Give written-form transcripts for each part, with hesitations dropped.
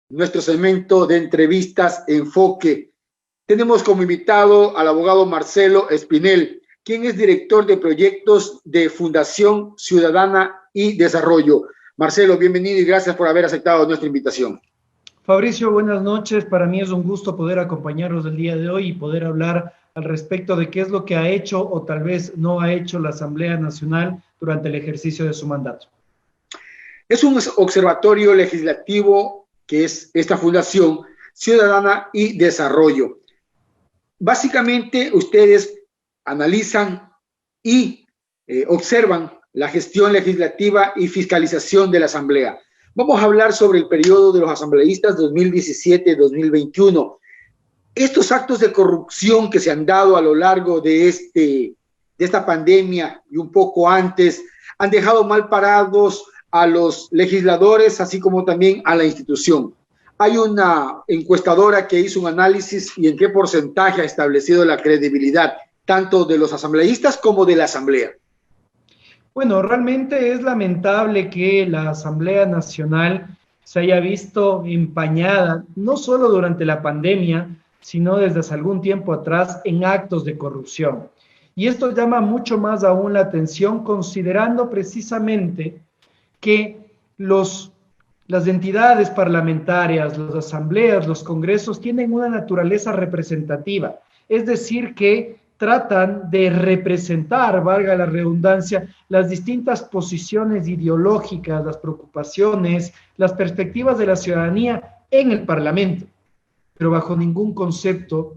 nuestro segmento de entrevistas Enfoque. Tenemos como invitado al abogado Marcelo Espinel, quien es director de proyectos de Fundación Ciudadana y Desarrollo. Marcelo, bienvenido y gracias por haber aceptado nuestra invitación. Fabricio, buenas noches. Para mí es un gusto poder acompañarlos el día de hoy y poder hablar al respecto de qué es lo que ha hecho o tal vez no ha hecho la Asamblea Nacional durante el ejercicio de su mandato. Es un observatorio legislativo que es esta Fundación Ciudadana y Desarrollo. Básicamente, ustedes analizan y observan la gestión legislativa y fiscalización de la Asamblea. Vamos a hablar sobre el periodo de los asambleístas 2017-2021. Estos actos de corrupción que se han dado a lo largo de esta pandemia y un poco antes han dejado mal parados a los legisladores, así como también a la institución. Hay una encuestadora que hizo un análisis y en qué porcentaje ha establecido la credibilidad tanto de los asambleístas como de la Asamblea. Bueno, realmente es lamentable que la Asamblea Nacional se haya visto empañada, no solo durante la pandemia, sino desde hace algún tiempo atrás en actos de corrupción. Y esto llama mucho más aún la atención, considerando precisamente que las entidades parlamentarias, las asambleas, los congresos tienen una naturaleza representativa, es decir, que tratan de representar, valga la redundancia, las distintas posiciones ideológicas, las preocupaciones, las perspectivas de la ciudadanía en el Parlamento. Pero bajo ningún concepto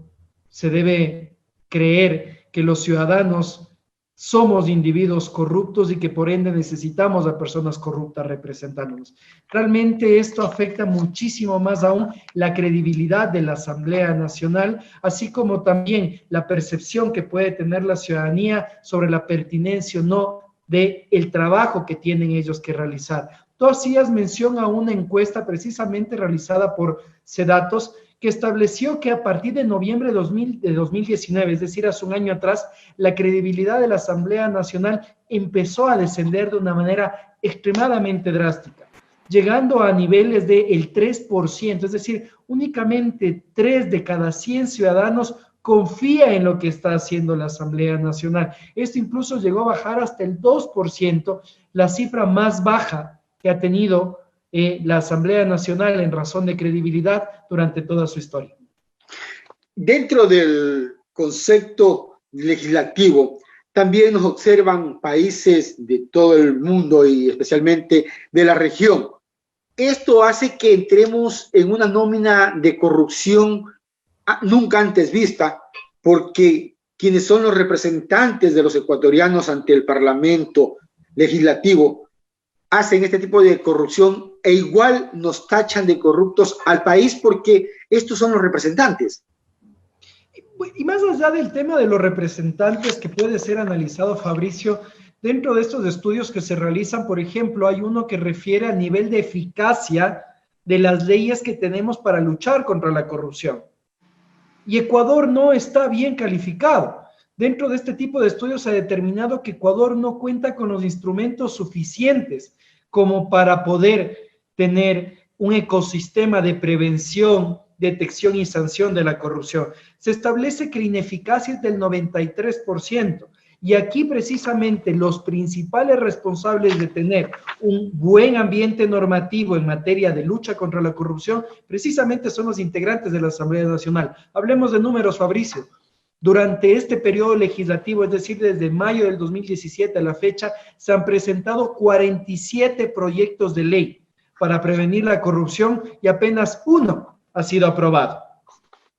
se debe creer que los ciudadanos somos individuos corruptos y que por ende necesitamos a personas corruptas representándonos. Realmente esto afecta muchísimo más aún la credibilidad de la Asamblea Nacional, así como también la percepción que puede tener la ciudadanía sobre la pertinencia o no del trabajo que tienen ellos que realizar. Tú hacías mención a una encuesta precisamente realizada por Sedatos, que estableció que a partir de noviembre de 2019, es decir, hace un año atrás, la credibilidad de la Asamblea Nacional empezó a descender de una manera extremadamente drástica, llegando a niveles del 3%, es decir, únicamente 3 de cada 100 ciudadanos confía en lo que está haciendo la Asamblea Nacional. Esto incluso llegó a bajar hasta el 2%, la cifra más baja que ha tenido la Asamblea Nacional en razón de credibilidad durante toda su historia. Dentro del concepto legislativo, también nos observan países de todo el mundo y especialmente de la región. Esto hace que entremos en una nómina de corrupción nunca antes vista, porque quienes son los representantes de los ecuatorianos ante el Parlamento Legislativo hacen este tipo de corrupción e igual nos tachan de corruptos al país porque estos son los representantes. Y más allá del tema de los representantes que puede ser analizado, Fabricio, dentro de estos estudios que se realizan, por ejemplo, hay uno que refiere al nivel de eficacia de las leyes que tenemos para luchar contra la corrupción. Y Ecuador no está bien calificado. Dentro de este tipo de estudios se ha determinado que Ecuador no cuenta con los instrumentos suficientes como para poder tener un ecosistema de prevención, detección y sanción de la corrupción. Se establece que la ineficacia es del 93%. Y aquí precisamente los principales responsables de tener un buen ambiente normativo en materia de lucha contra la corrupción, precisamente son los integrantes de la Asamblea Nacional. Hablemos de números, Fabricio. Durante este periodo legislativo, es decir, desde mayo del 2017 a la fecha, se han presentado 47 proyectos de ley para prevenir la corrupción y apenas uno ha sido aprobado.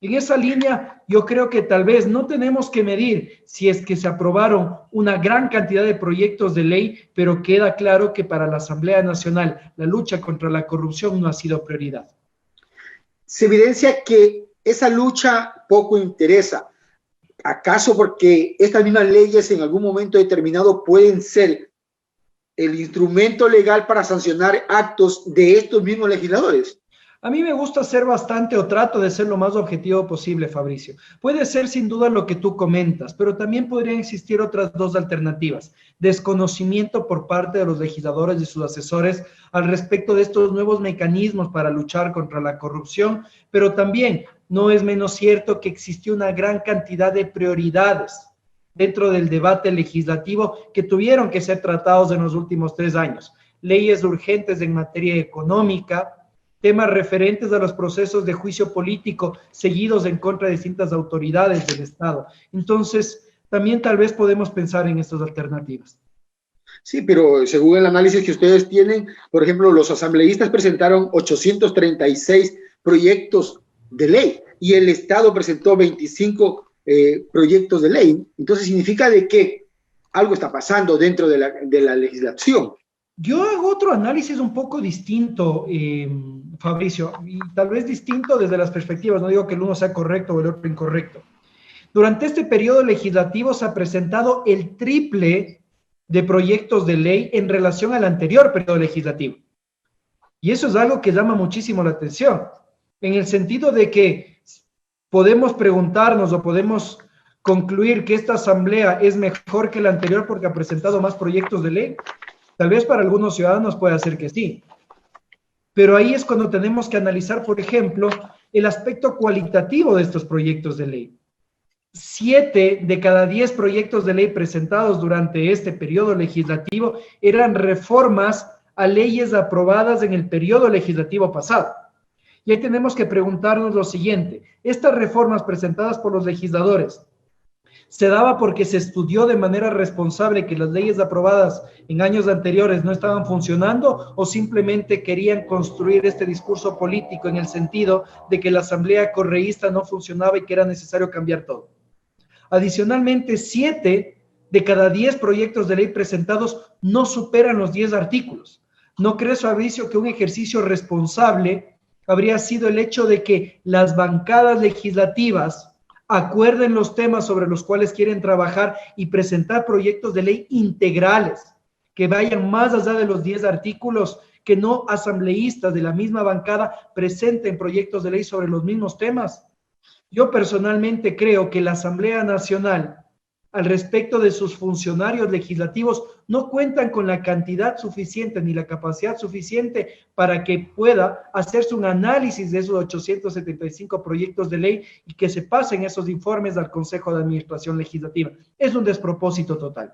En esa línea, yo creo que tal vez no tenemos que medir si es que se aprobaron una gran cantidad de proyectos de ley, pero queda claro que para la Asamblea Nacional la lucha contra la corrupción no ha sido prioridad. Se evidencia que esa lucha poco interesa. ¿Acaso porque estas mismas leyes en algún momento determinado pueden ser el instrumento legal para sancionar actos de estos mismos legisladores? A mí me gusta ser bastante, o trato de ser lo más objetivo posible, Fabricio. Puede ser sin duda lo que tú comentas, pero también podrían existir otras dos alternativas. Desconocimiento por parte de los legisladores y sus asesores al respecto de estos nuevos mecanismos para luchar contra la corrupción, pero también no es menos cierto que existió una gran cantidad de prioridades dentro del debate legislativo que tuvieron que ser tratados en los últimos 3 años. Leyes urgentes en materia económica, temas referentes a los procesos de juicio político seguidos en contra de distintas autoridades del Estado. Entonces, también tal vez podemos pensar en estas alternativas. Sí, pero según el análisis que ustedes tienen, por ejemplo, los asambleístas presentaron 836 proyectos de ley y el Estado presentó 25 proyectos de ley. Entonces, significa de que algo está pasando dentro de la legislación. Yo hago otro análisis un poco distinto, Fabricio, y tal vez distinto desde las perspectivas, no digo que el uno sea correcto o el otro incorrecto. Durante este periodo legislativo se ha presentado el triple de proyectos de ley en relación al anterior periodo legislativo. Y eso es algo que llama muchísimo la atención, en el sentido de que podemos preguntarnos o podemos concluir que esta asamblea es mejor que la anterior porque ha presentado más proyectos de ley. Tal vez para algunos ciudadanos pueda ser que sí, pero ahí es cuando tenemos que analizar, por ejemplo, el aspecto cualitativo de estos proyectos de ley. 7 de cada 10 proyectos de ley presentados durante este periodo legislativo eran reformas a leyes aprobadas en el periodo legislativo pasado. Y ahí tenemos que preguntarnos lo siguiente: estas reformas presentadas por los legisladores, ¿se daba porque se estudió de manera responsable que las leyes aprobadas en años anteriores no estaban funcionando, o simplemente querían construir este discurso político en el sentido de que la asamblea correísta no funcionaba y que era necesario cambiar todo? Adicionalmente, 7 de cada 10 proyectos de ley presentados no superan los 10 artículos. ¿No crees, Fabricio, que un ejercicio responsable habría sido el hecho de que las bancadas legislativas acuerden los temas sobre los cuales quieren trabajar y presentar proyectos de ley integrales que vayan más allá de los 10 artículos, que no asambleístas de la misma bancada presenten proyectos de ley sobre los mismos temas? Yo personalmente creo que la Asamblea Nacional, al respecto de sus funcionarios legislativos, no cuentan con la cantidad suficiente ni la capacidad suficiente para que pueda hacerse un análisis de esos 875 proyectos de ley y que se pasen esos informes al Consejo de Administración Legislativa. Es un despropósito total.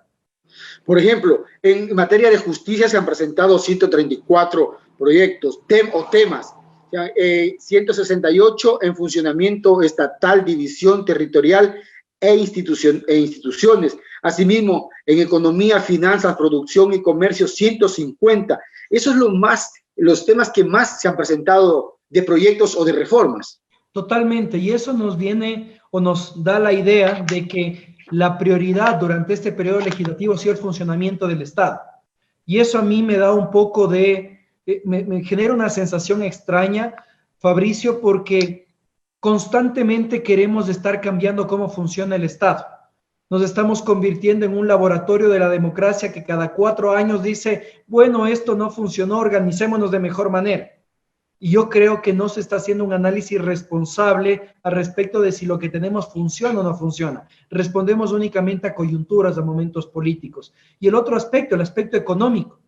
Por ejemplo, en materia de justicia se han presentado 134 proyectos o temas, 168 en funcionamiento estatal, división territorial e instituciones. Asimismo, en economía, finanzas, producción y comercio, 150. Eso es los temas que más se han presentado de proyectos o de reformas. Totalmente, y eso nos viene o nos da la idea de que la prioridad durante este periodo legislativo ha sido el funcionamiento del Estado. Y eso a mí me da un poco de, me genera una sensación extraña, Fabricio, porque constantemente queremos estar cambiando cómo funciona el Estado. Nos estamos convirtiendo en un laboratorio de la democracia que cada 4 años dice, bueno, esto no funcionó, organicémonos de mejor manera. Y yo creo que no se está haciendo un análisis responsable al respecto de si lo que tenemos funciona o no funciona. Respondemos únicamente a coyunturas, a momentos políticos. Y el otro aspecto, el aspecto económico.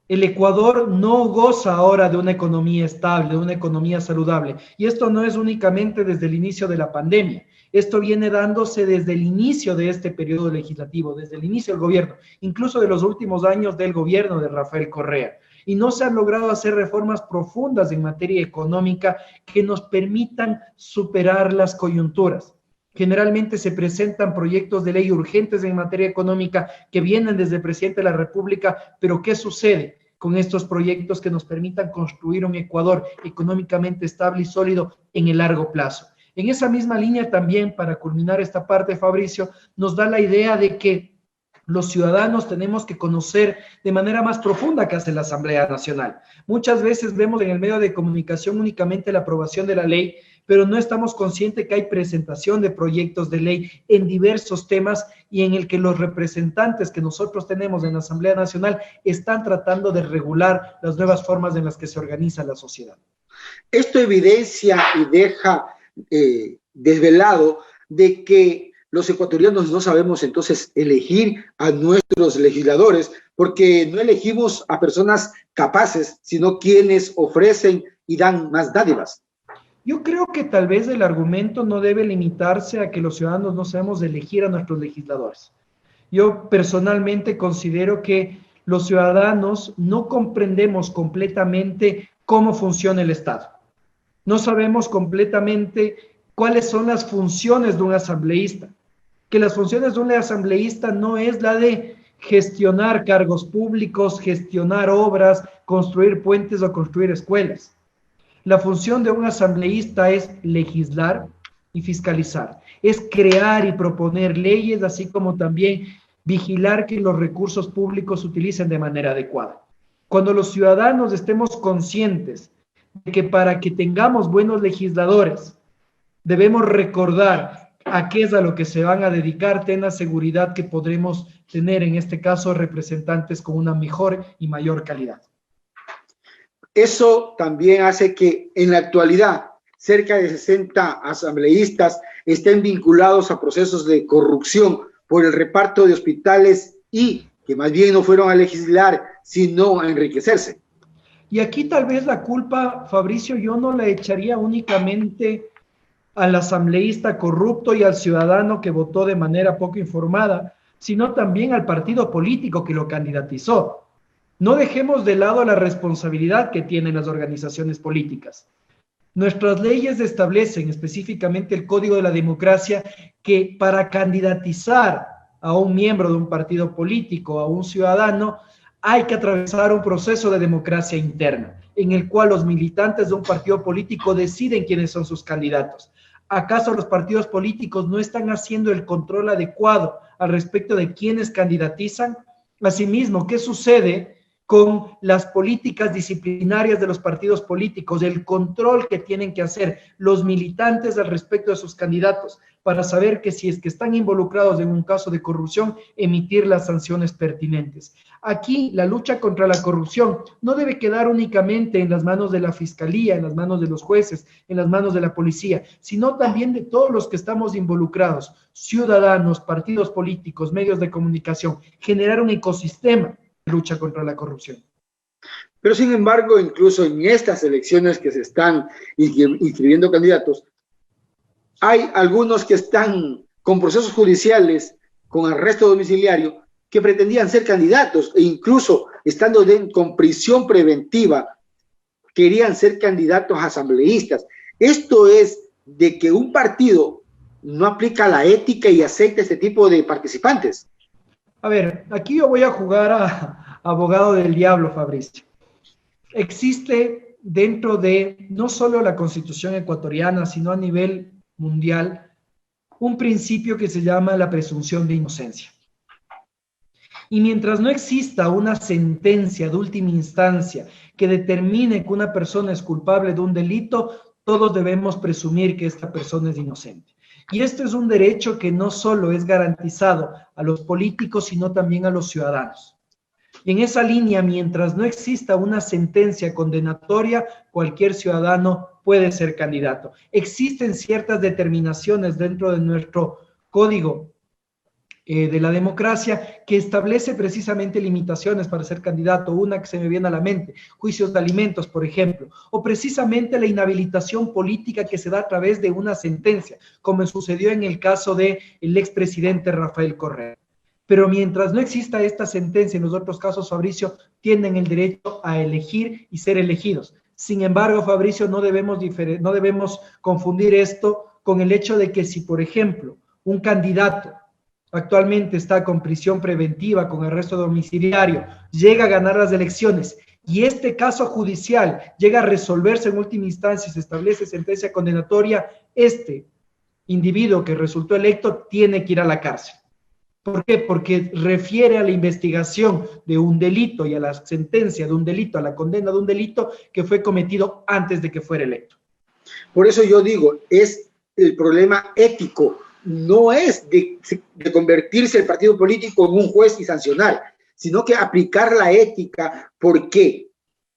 El Ecuador no goza ahora de una economía estable, de una economía saludable. Y esto no es únicamente desde el inicio de la pandemia. Esto viene dándose desde el inicio de este periodo legislativo, desde el inicio del gobierno, incluso de los últimos años del gobierno de Rafael Correa. Y no se han logrado hacer reformas profundas en materia económica que nos permitan superar las coyunturas. Generalmente se presentan proyectos de ley urgentes en materia económica que vienen desde el presidente de la República, pero ¿qué sucede con estos proyectos que nos permitan construir un Ecuador económicamente estable y sólido en el largo plazo? En esa misma línea también, para culminar esta parte, Fabricio, nos da la idea de que los ciudadanos tenemos que conocer de manera más profunda qué hace la Asamblea Nacional. Muchas veces vemos en el medio de comunicación únicamente la aprobación de la ley, pero no estamos conscientes que hay presentación de proyectos de ley en diversos temas y en el que los representantes que nosotros tenemos en la Asamblea Nacional están tratando de regular las nuevas formas en las que se organiza la sociedad. Esto evidencia y deja desvelado de que los ecuatorianos no sabemos entonces elegir a nuestros legisladores, porque no elegimos a personas capaces, sino quienes ofrecen y dan más dádivas. Yo creo que tal vez el argumento no debe limitarse a que los ciudadanos no sabemos elegir a nuestros legisladores. Yo personalmente considero que los ciudadanos no comprendemos completamente cómo funciona el Estado. No sabemos completamente cuáles son las funciones de un asambleísta. Que las funciones de un asambleísta no es la de gestionar cargos públicos, gestionar obras, construir puentes o construir escuelas. La función de un asambleísta es legislar y fiscalizar, es crear y proponer leyes, así como también vigilar que los recursos públicos se utilicen de manera adecuada. Cuando los ciudadanos estemos conscientes de que para que tengamos buenos legisladores, debemos recordar a qué es a lo que se van a dedicar, ten la seguridad que podremos tener, en este caso, representantes con una mejor y mayor calidad. Eso también hace que en la actualidad cerca de 60 asambleístas estén vinculados a procesos de corrupción por el reparto de hospitales y que más bien no fueron a legislar, sino a enriquecerse. Y aquí tal vez la culpa, Fabricio, yo no la echaría únicamente al asambleísta corrupto y al ciudadano que votó de manera poco informada, sino también al partido político que lo candidatizó. No dejemos de lado la responsabilidad que tienen las organizaciones políticas. Nuestras leyes establecen, específicamente el Código de la Democracia, que para candidatizar a un miembro de un partido político, a un ciudadano, hay que atravesar un proceso de democracia interna, en el cual los militantes de un partido político deciden quiénes son sus candidatos. ¿Acaso los partidos políticos no están haciendo el control adecuado al respecto de quiénes candidatizan? Asimismo, ¿qué sucede con las políticas disciplinarias de los partidos políticos, el control que tienen que hacer los militantes al respecto de sus candidatos para saber que si es que están involucrados en un caso de corrupción, emitir las sanciones pertinentes? Aquí la lucha contra la corrupción no debe quedar únicamente en las manos de la fiscalía, en las manos de los jueces, en las manos de la policía, sino también de todos los que estamos involucrados, ciudadanos, partidos políticos, medios de comunicación, generar un ecosistema lucha contra la corrupción. Pero sin embargo, incluso en estas elecciones que se están inscribiendo candidatos, hay algunos que están con procesos judiciales, con arresto domiciliario, que pretendían ser candidatos e incluso estando con prisión preventiva, querían ser candidatos asambleístas. Esto es de que un partido no aplica la ética y acepta este tipo de participantes. A ver, aquí yo voy a jugar a abogado del diablo, Fabricio. Existe dentro de no solo la Constitución ecuatoriana, sino a nivel mundial, un principio que se llama la presunción de inocencia. Y mientras no exista una sentencia de última instancia que determine que una persona es culpable de un delito, todos debemos presumir que esta persona es inocente. Y este es un derecho que no solo es garantizado a los políticos, sino también a los ciudadanos. Y en esa línea, mientras no exista una sentencia condenatoria, cualquier ciudadano puede ser candidato. Existen ciertas determinaciones dentro de nuestro código de la democracia que establece precisamente limitaciones para ser candidato. Una que se me viene a la mente, juicios de alimentos, por ejemplo, o precisamente la inhabilitación política que se da a través de una sentencia, como sucedió en el caso del expresidente Rafael Correa. Pero mientras no exista esta sentencia, en los otros casos, Fabricio, tienen el derecho a elegir y ser elegidos. Sin embargo, Fabricio, no debemos confundir esto con el hecho de que si, por ejemplo, un candidato actualmente está con prisión preventiva, con arresto domiciliario, llega a ganar las elecciones y este caso judicial llega a resolverse en última instancia y se establece sentencia condenatoria, este individuo que resultó electo tiene que ir a la cárcel. ¿Por qué? Porque refiere a la investigación de un delito y a la sentencia de un delito, a la condena de un delito que fue cometido antes de que fuera electo. Por eso yo digo, es el problema ético. No es de convertirse el partido político en un juez y sancionar, sino que aplicar la ética. ¿Por qué?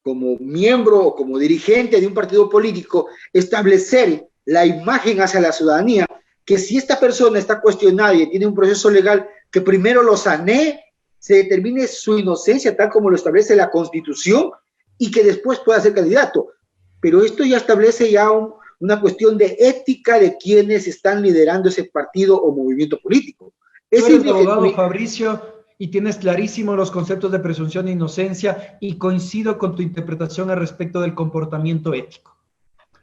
como miembro o como dirigente de un partido político, establecer la imagen hacia la ciudadanía, que si esta persona está cuestionada y tiene un proceso legal, que primero lo sanee, se determine su inocencia tal como lo establece la Constitución y que después pueda ser candidato. Pero esto ya establece ya una cuestión de ética de quienes están liderando ese partido o movimiento político. Tú eres abogado, Fabricio, y tienes clarísimo los conceptos de presunción de inocencia y coincido con tu interpretación al respecto del comportamiento ético.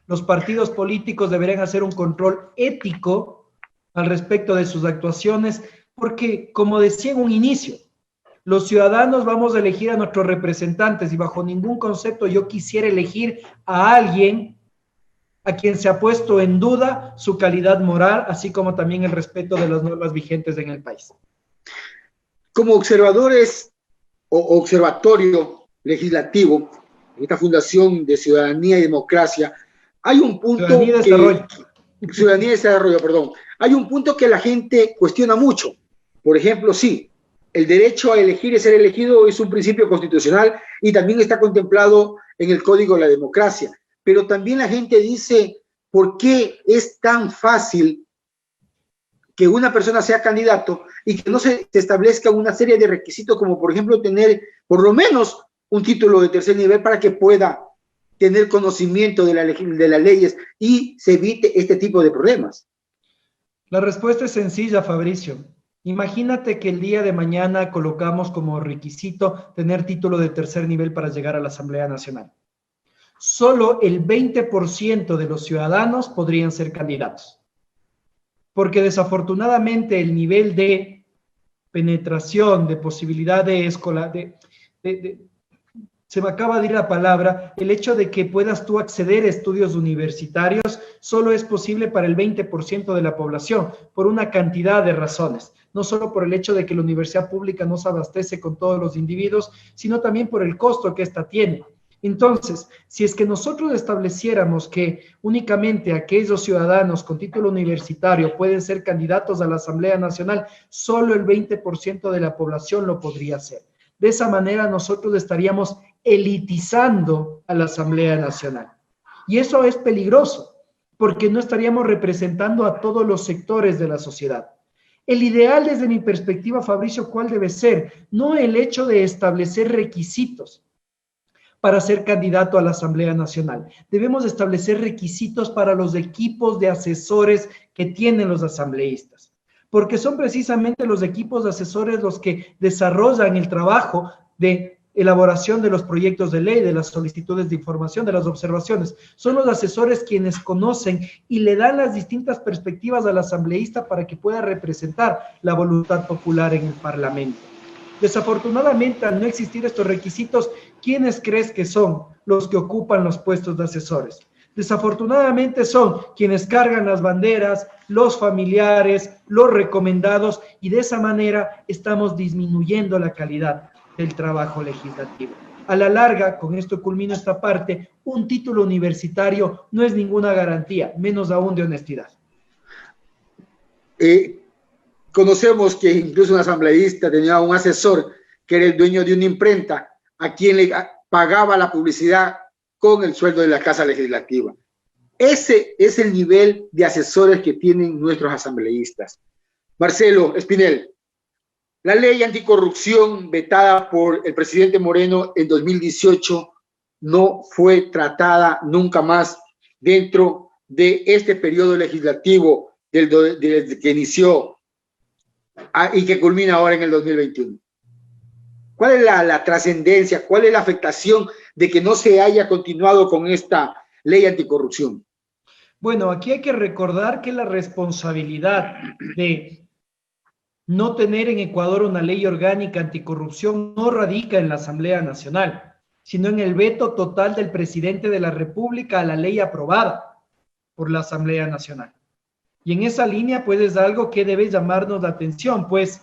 Los partidos políticos deberían hacer un control ético al respecto de sus actuaciones porque, como decía en un inicio, los ciudadanos vamos a elegir a nuestros representantes y bajo ningún concepto yo quisiera elegir a alguien a quien se ha puesto en duda su calidad moral, así como también el respeto de las normas vigentes en el país. Como observadores o observatorio legislativo, en esta Fundación de Ciudadanía y Democracia, hay un punto Ciudadanía y Desarrollo, perdón. Hay un punto que la gente cuestiona mucho. Por ejemplo, sí, el derecho a elegir y ser elegido es un principio constitucional y también está contemplado en el Código de la Democracia. Pero también la gente dice, ¿por qué es tan fácil que una persona sea candidato y que no se establezca una serie de requisitos como, por ejemplo, tener por lo menos un título de tercer nivel para que pueda tener conocimiento de las leyes y se evite este tipo de problemas? La respuesta es sencilla, Fabricio. Imagínate que el día de mañana colocamos como requisito tener título de tercer nivel para llegar a la Asamblea Nacional. Solo el 20% de los ciudadanos podrían ser candidatos. Porque desafortunadamente el nivel de penetración, de posibilidad de escolar, se me acaba de ir la palabra, el hecho de que puedas tú acceder a estudios universitarios solo es posible para el 20% de la población, por una cantidad de razones. No solo por el hecho de que la universidad pública no se abastece con todos los individuos, sino también por el costo que ésta tiene. Entonces, si es que nosotros estableciéramos que únicamente aquellos ciudadanos con título universitario pueden ser candidatos a la Asamblea Nacional, solo el 20% de la población lo podría hacer. De esa manera nosotros estaríamos elitizando a la Asamblea Nacional. Y eso es peligroso, porque no estaríamos representando a todos los sectores de la sociedad. El ideal desde mi perspectiva, Fabricio, ¿cuál debe ser? No el hecho de establecer requisitos para ser candidato a la Asamblea Nacional. Debemos establecer requisitos para los equipos de asesores que tienen los asambleístas, porque son precisamente los equipos de asesores los que desarrollan el trabajo de elaboración de los proyectos de ley, de las solicitudes de información, de las observaciones. Son los asesores quienes conocen y le dan las distintas perspectivas al asambleísta para que pueda representar la voluntad popular en el Parlamento. Desafortunadamente, al no existir estos requisitos, ¿quiénes crees que son los que ocupan los puestos de asesores? Desafortunadamente son quienes cargan las banderas, los familiares, los recomendados, y de esa manera estamos disminuyendo la calidad del trabajo legislativo. A la larga, con esto culmino esta parte, un título universitario no es ninguna garantía, menos aún de honestidad. Conocemos que incluso un asambleísta tenía un asesor que era el dueño de una imprenta a quien le pagaba la publicidad con el sueldo de la Casa Legislativa. Ese es el nivel de asesores que tienen nuestros asambleístas. Marcelo Espinel, la ley anticorrupción vetada por el presidente Moreno en 2018 no fue tratada nunca más dentro de este periodo legislativo desde que inició y que culmina ahora en el 2021. ¿Cuál es la trascendencia? ¿Cuál es la afectación de que no se haya continuado con esta ley anticorrupción? Bueno, aquí hay que recordar que la responsabilidad de no tener en Ecuador una ley orgánica anticorrupción no radica en la Asamblea Nacional, sino en el veto total del presidente de la República a la ley aprobada por la Asamblea Nacional. Y en esa línea, pues, es algo que debe llamarnos la atención, pues,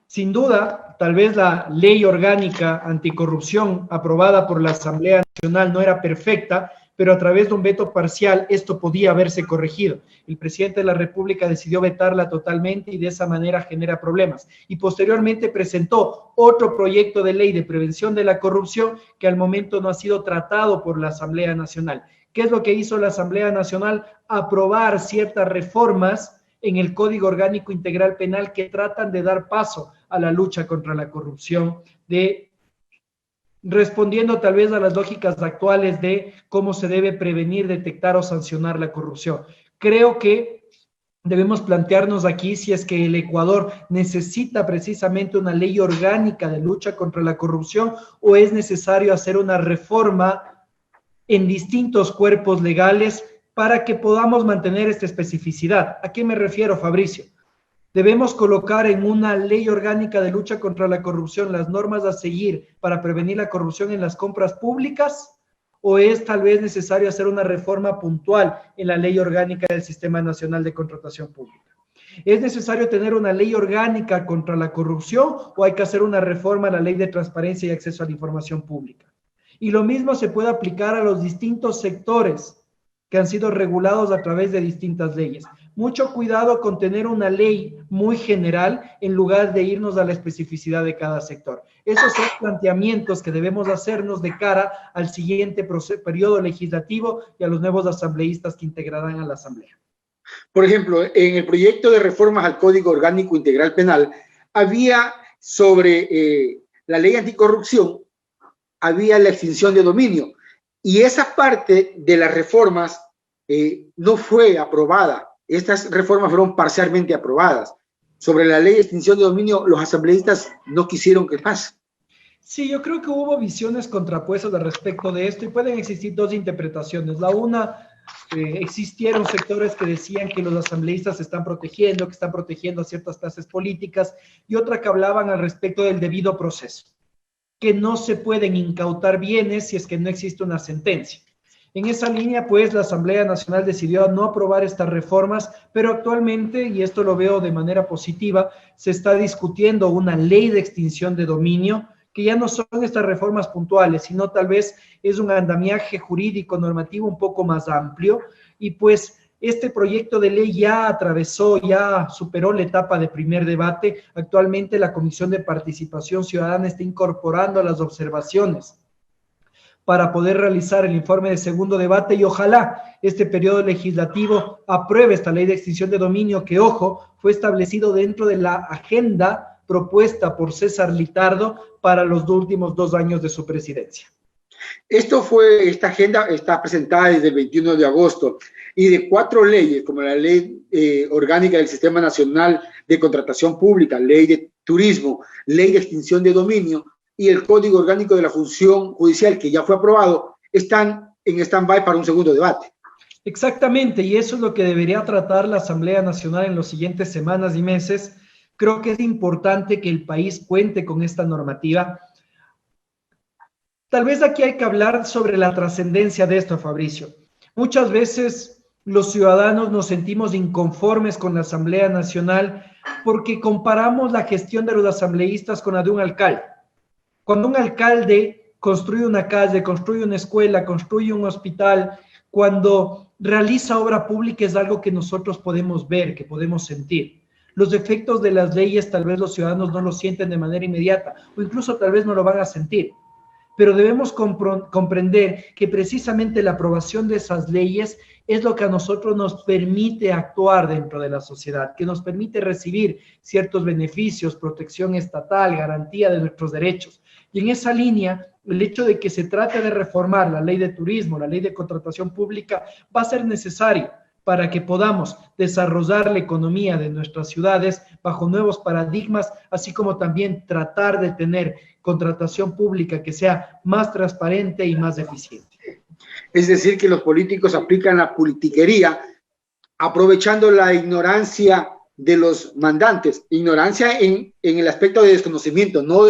sin duda, tal vez la ley orgánica anticorrupción aprobada por la Asamblea Nacional no era perfecta, pero a través de un veto parcial esto podía haberse corregido. El presidente de la República decidió vetarla totalmente y de esa manera genera problemas. Y posteriormente presentó otro proyecto de ley de prevención de la corrupción que al momento no ha sido tratado por la Asamblea Nacional. ¿Qué es lo que hizo la Asamblea Nacional? Aprobar ciertas reformas en el Código Orgánico Integral Penal que tratan de dar paso a la lucha contra la corrupción, respondiendo tal vez a las lógicas actuales de cómo se debe prevenir, detectar o sancionar la corrupción. Creo que debemos plantearnos aquí si es que el Ecuador necesita precisamente una ley orgánica de lucha contra la corrupción o es necesario hacer una reforma en distintos cuerpos legales para que podamos mantener esta especificidad. ¿A qué me refiero, Fabricio? ¿Debemos colocar en una ley orgánica de lucha contra la corrupción las normas a seguir para prevenir la corrupción en las compras públicas? ¿O es tal vez necesario hacer una reforma puntual en la ley orgánica del Sistema Nacional de Contratación Pública? ¿Es necesario tener una ley orgánica contra la corrupción o hay que hacer una reforma a la Ley de Transparencia y Acceso a la Información Pública? Y lo mismo se puede aplicar a los distintos sectores que han sido regulados a través de distintas leyes. Mucho cuidado con tener una ley muy general en lugar de irnos a la especificidad de cada sector. Esos son planteamientos que debemos hacernos de cara al siguiente periodo legislativo y a los nuevos asambleístas que integrarán a la Asamblea. Por ejemplo, en el proyecto de reformas al Código Orgánico Integral Penal, había sobre la ley anticorrupción, había la extinción de dominio. Y esa parte de las reformas no fue aprobada. Estas reformas fueron parcialmente aprobadas. Sobre la ley de extinción de dominio, los asambleístas no quisieron que pase. Sí, yo creo que hubo visiones contrapuestas al respecto de esto y pueden existir dos interpretaciones. La una, existieron sectores que decían que los asambleístas se están protegiendo, que están protegiendo a ciertas clases políticas, y otra que hablaban al respecto del debido proceso, que no se pueden incautar bienes si es que no existe una sentencia. En esa línea, pues, la Asamblea Nacional decidió no aprobar estas reformas, pero actualmente, y esto lo veo de manera positiva, se está discutiendo una ley de extinción de dominio, que ya no son estas reformas puntuales, sino tal vez es un andamiaje jurídico normativo un poco más amplio, y pues este proyecto de ley ya atravesó, ya superó la etapa de primer debate. Actualmente la Comisión de Participación Ciudadana está incorporando las observaciones para poder realizar el informe de segundo debate y ojalá este periodo legislativo apruebe esta ley de extinción de dominio que, ojo, fue establecido dentro de la agenda propuesta por César Litardo para los últimos 2 años de su presidencia. Esta agenda está presentada desde el 21 de agosto y de 4 leyes, como la Ley Orgánica del Sistema Nacional de Contratación Pública, Ley de Turismo, Ley de Extinción de Dominio y el Código Orgánico de la Función Judicial, que ya fue aprobado, están en stand-by para un segundo debate. Exactamente, y eso es lo que debería tratar la Asamblea Nacional en las siguientes semanas y meses. Creo que es importante que el país cuente con esta normativa. Tal vez aquí hay que hablar sobre la trascendencia de esto, Fabricio. Muchas veces los ciudadanos nos sentimos inconformes con la Asamblea Nacional porque comparamos la gestión de los asambleístas con la de un alcalde. Cuando un alcalde construye una calle, construye una escuela, construye un hospital, cuando realiza obra pública es algo que nosotros podemos ver, que podemos sentir. Los efectos de las leyes tal vez los ciudadanos no lo sienten de manera inmediata o incluso tal vez no lo van a sentir. Pero debemos comprender que precisamente la aprobación de esas leyes es lo que a nosotros nos permite actuar dentro de la sociedad, que nos permite recibir ciertos beneficios, protección estatal, garantía de nuestros derechos. Y en esa línea, el hecho de que se trate de reformar la ley de turismo, la ley de contratación pública, va a ser necesario para que podamos desarrollar la economía de nuestras ciudades bajo nuevos paradigmas, así como también tratar de tener contratación pública que sea más transparente y más eficiente. Es decir, que los políticos aplican la politiquería aprovechando la ignorancia de los mandantes, ignorancia en el aspecto de desconocimiento, no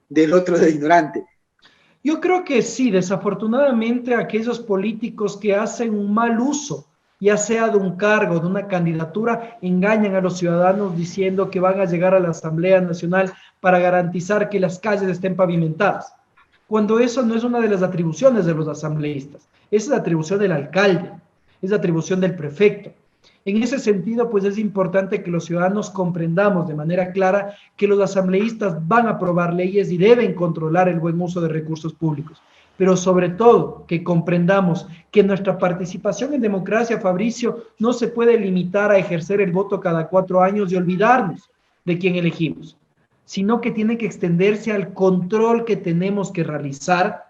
del otro de ignorante. Yo creo que sí, desafortunadamente aquellos políticos que hacen un mal uso, ya sea de un cargo, de una candidatura, engañan a los ciudadanos diciendo que van a llegar a la Asamblea Nacional para garantizar que las calles estén pavimentadas, cuando eso no es una de las atribuciones de los asambleístas. Esa es la atribución del alcalde, es la atribución del prefecto. En ese sentido, pues es importante que los ciudadanos comprendamos de manera clara que los asambleístas van a aprobar leyes y deben controlar el buen uso de recursos públicos. Pero sobre todo, que comprendamos que nuestra participación en democracia, Fabricio, no se puede limitar a ejercer el voto cada 4 años y olvidarnos de quién elegimos, sino que tiene que extenderse al control que tenemos que realizar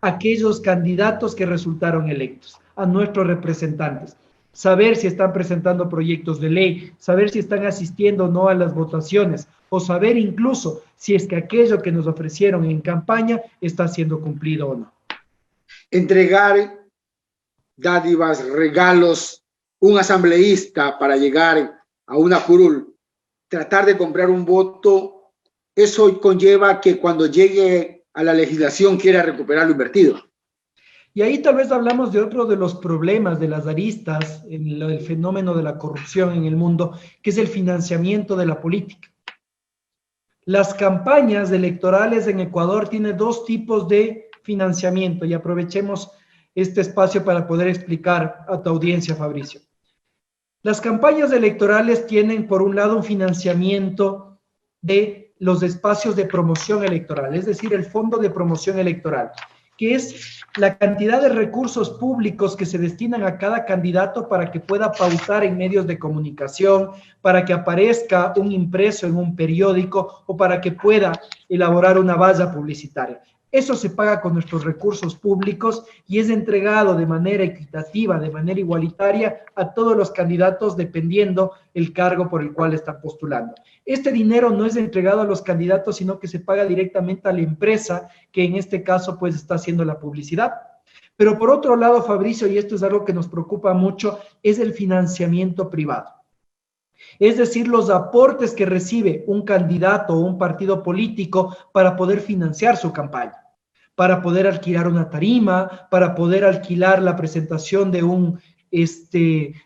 a aquellos candidatos que resultaron electos, a nuestros representantes. Saber si están presentando proyectos de ley, saber si están asistiendo o no a las votaciones, o saber incluso si es que aquello que nos ofrecieron en campaña está siendo cumplido o no. Entregar dádivas, regalos, un asambleísta para llegar a una curul, tratar de comprar un voto, eso conlleva que cuando llegue a la legislación quiera recuperar lo invertido. Y ahí tal vez hablamos de otro de los problemas, de las aristas, en el fenómeno de la corrupción en el mundo, que es el financiamiento de la política. Las campañas electorales en Ecuador tienen 2 tipos de financiamiento, y aprovechemos este espacio para poder explicar a tu audiencia, Fabricio. Las campañas electorales tienen, por un lado, un financiamiento de los espacios de promoción electoral, es decir, el Fondo de Promoción Electoral, que es la cantidad de recursos públicos que se destinan a cada candidato para que pueda pautar en medios de comunicación, para que aparezca un impreso en un periódico o para que pueda elaborar una valla publicitaria. Eso se paga con nuestros recursos públicos y es entregado de manera equitativa, de manera igualitaria a todos los candidatos dependiendo el cargo por el cual están postulando. Este dinero no es entregado a los candidatos, sino que se paga directamente a la empresa que en este caso pues está haciendo la publicidad. Pero por otro lado, Fabricio, y esto es algo que nos preocupa mucho, es el financiamiento privado. Es decir, los aportes que recibe un candidato o un partido político para poder financiar su campaña, para poder alquilar una tarima, para poder alquilar la presentación de un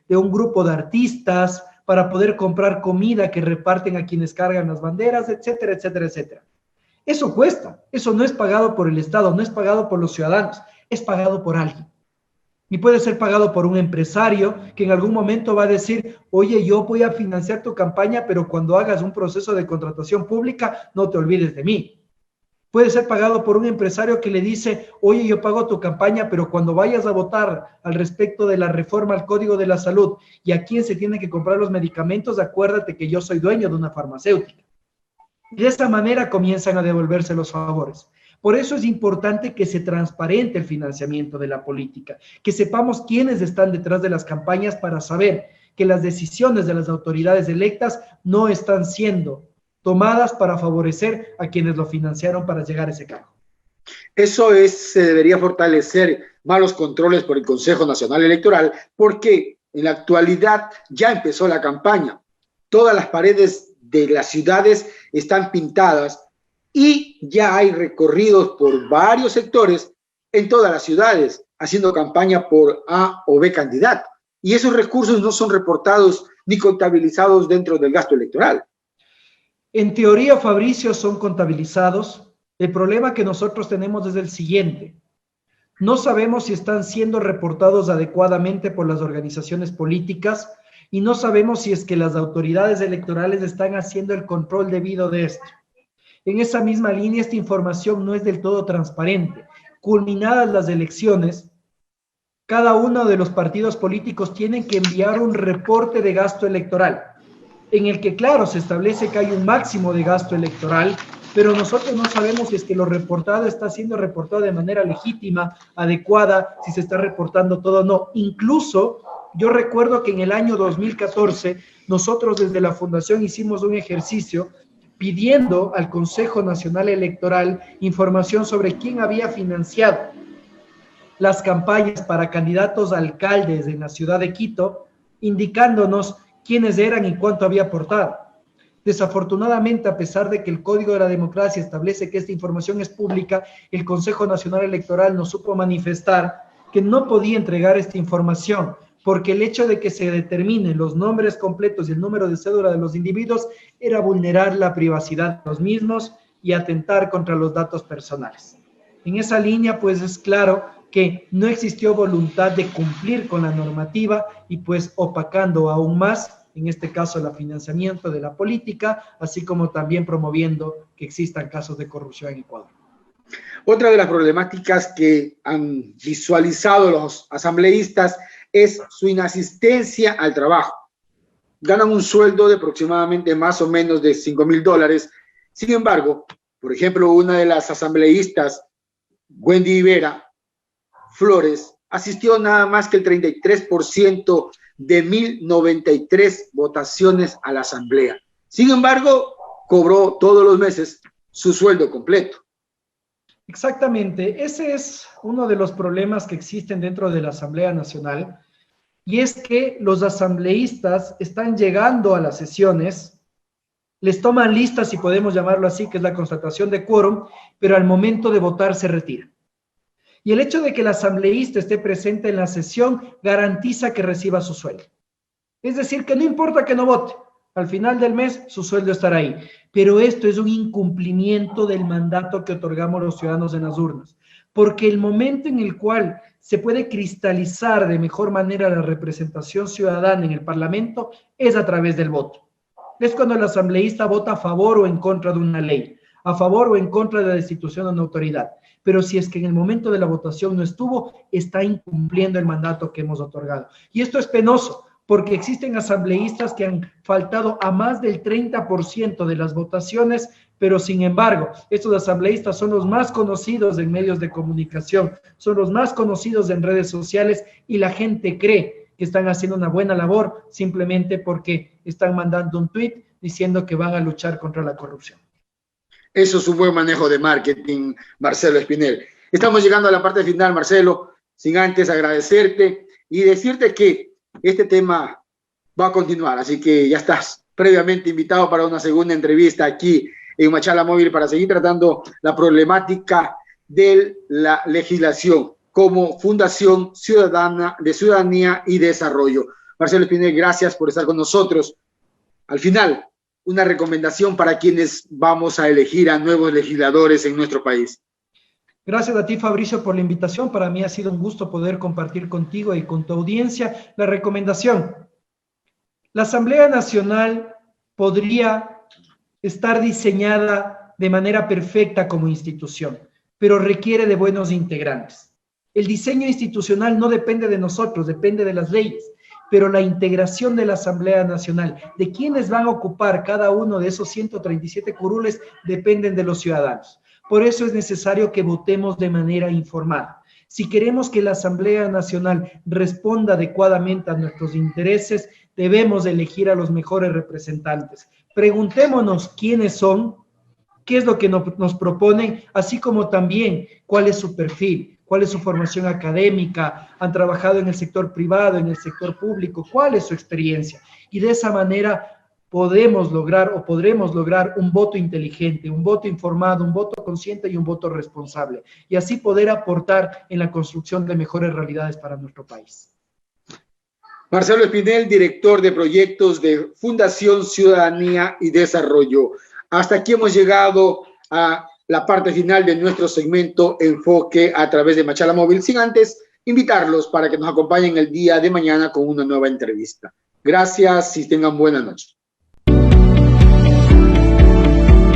grupo de artistas, para poder comprar comida que reparten a quienes cargan las banderas, etcétera, etcétera, etcétera. Eso cuesta, eso no es pagado por el Estado, no es pagado por los ciudadanos, es pagado por alguien. Y puede ser pagado por un empresario que en algún momento va a decir, oye, yo voy a financiar tu campaña, pero cuando hagas un proceso de contratación pública, no te olvides de mí. Puede ser pagado por un empresario que le dice, oye, yo pago tu campaña, pero cuando vayas a votar al respecto de la reforma al Código de la Salud y a quién se tienen que comprar los medicamentos, acuérdate que yo soy dueño de una farmacéutica. Y de esa manera comienzan a devolverse los favores. Por eso es importante que se transparente el financiamiento de la política, que sepamos quiénes están detrás de las campañas para saber que las decisiones de las autoridades electas no están siendo tomadas para favorecer a quienes lo financiaron para llegar a ese cargo. Eso se debería fortalecer más los controles por el Consejo Nacional Electoral, porque en la actualidad ya empezó la campaña. Todas las paredes de las ciudades están pintadas y ya hay recorridos por varios sectores en todas las ciudades, haciendo campaña por A o B candidato. Y esos recursos no son reportados ni contabilizados dentro del gasto electoral. En teoría, Fabricio, son contabilizados. El problema que nosotros tenemos es el siguiente. No sabemos si están siendo reportados adecuadamente por las organizaciones políticas y no sabemos si es que las autoridades electorales están haciendo el control debido de esto. En esa misma línea, esta información no es del todo transparente. Culminadas las elecciones, cada uno de los partidos políticos tiene que enviar un reporte de gasto electoral, en el que, claro, se establece que hay un máximo de gasto electoral, pero nosotros no sabemos si es que lo reportado está siendo reportado de manera legítima, adecuada, si se está reportando todo o no. Incluso, yo recuerdo que en el año 2014, nosotros desde la Fundación hicimos un ejercicio pidiendo al Consejo Nacional Electoral información sobre quién había financiado las campañas para candidatos a alcaldes en la ciudad de Quito, indicándonos quiénes eran y cuánto había aportado. Desafortunadamente, a pesar de que el Código de la Democracia establece que esta información es pública, el Consejo Nacional Electoral nos supo manifestar que no podía entregar esta información, porque el hecho de que se determinen los nombres completos y el número de cédula de los individuos era vulnerar la privacidad de los mismos y atentar contra los datos personales. En esa línea, pues es claro que no existió voluntad de cumplir con la normativa y pues opacando aún más, en este caso, el financiamiento de la política, así como también promoviendo que existan casos de corrupción en Ecuador. Otra de las problemáticas que han visualizado los asambleístas es su inasistencia al trabajo. Ganan un sueldo de aproximadamente más o menos de $5,000. Sin embargo, por ejemplo, una de las asambleístas, Wendy Vera Flores, asistió nada más que el 33% de 1,093 votaciones a la asamblea. Sin embargo, cobró todos los meses su sueldo completo. Exactamente, ese es uno de los problemas que existen dentro de la Asamblea Nacional, y es que los asambleístas están llegando a las sesiones, les toman listas, si podemos llamarlo así, que es la constatación de quórum, pero al momento de votar se retiran. Y el hecho de que el asambleísta esté presente en la sesión garantiza que reciba su sueldo. Es decir, que no importa que no vote, al final del mes su sueldo estará ahí. Pero esto es un incumplimiento del mandato que otorgamos los ciudadanos en las urnas, porque el momento en el cual se puede cristalizar de mejor manera la representación ciudadana en el Parlamento es a través del voto. Es cuando el asambleísta vota a favor o en contra de una ley, a favor o en contra de la destitución de una autoridad. Pero si es que en el momento de la votación no estuvo, está incumpliendo el mandato que hemos otorgado. Y esto es penoso, porque existen asambleístas que han faltado a más del 30% de las votaciones, pero sin embargo, estos asambleístas son los más conocidos en medios de comunicación, son los más conocidos en redes sociales, y la gente cree que están haciendo una buena labor simplemente porque están mandando un tuit diciendo que van a luchar contra la corrupción. Eso es un buen manejo de marketing, Marcelo Espinel. Estamos llegando a la parte final, Marcelo, sin antes agradecerte y decirte que este tema va a continuar, así que ya estás previamente invitado para una segunda entrevista aquí en Machala Móvil para seguir tratando la problemática de la legislación como Fundación Ciudadana de Ciudadanía y Desarrollo. Marcelo Espinel, gracias por estar con nosotros. Al final, una recomendación para quienes vamos a elegir a nuevos legisladores en nuestro país. Gracias a ti, Fabricio, por la invitación. Para mí ha sido un gusto poder compartir contigo y con tu audiencia la recomendación. La Asamblea Nacional podría estar diseñada de manera perfecta como institución, pero requiere de buenos integrantes. El diseño institucional no depende de nosotros, depende de las leyes, pero la integración de la Asamblea Nacional, de quienes van a ocupar cada uno de esos 137 curules, dependen de los ciudadanos. Por eso es necesario que votemos de manera informada. Si queremos que la Asamblea Nacional responda adecuadamente a nuestros intereses, debemos elegir a los mejores representantes. Preguntémonos quiénes son, qué es lo que nos proponen, así como también cuál es su perfil, cuál es su formación académica, han trabajado en el sector privado, en el sector público, cuál es su experiencia. Y de esa manera podremos lograr un voto inteligente, un voto informado, un voto consciente y un voto responsable. Y así poder aportar en la construcción de mejores realidades para nuestro país. Marcelo Espinel, director de proyectos de Fundación Ciudadanía y Desarrollo. Hasta aquí hemos llegado a la parte final de nuestro segmento Enfoque a través de Machala Móvil, sin antes invitarlos para que nos acompañen el día de mañana con una nueva entrevista. Gracias y tengan buena noche.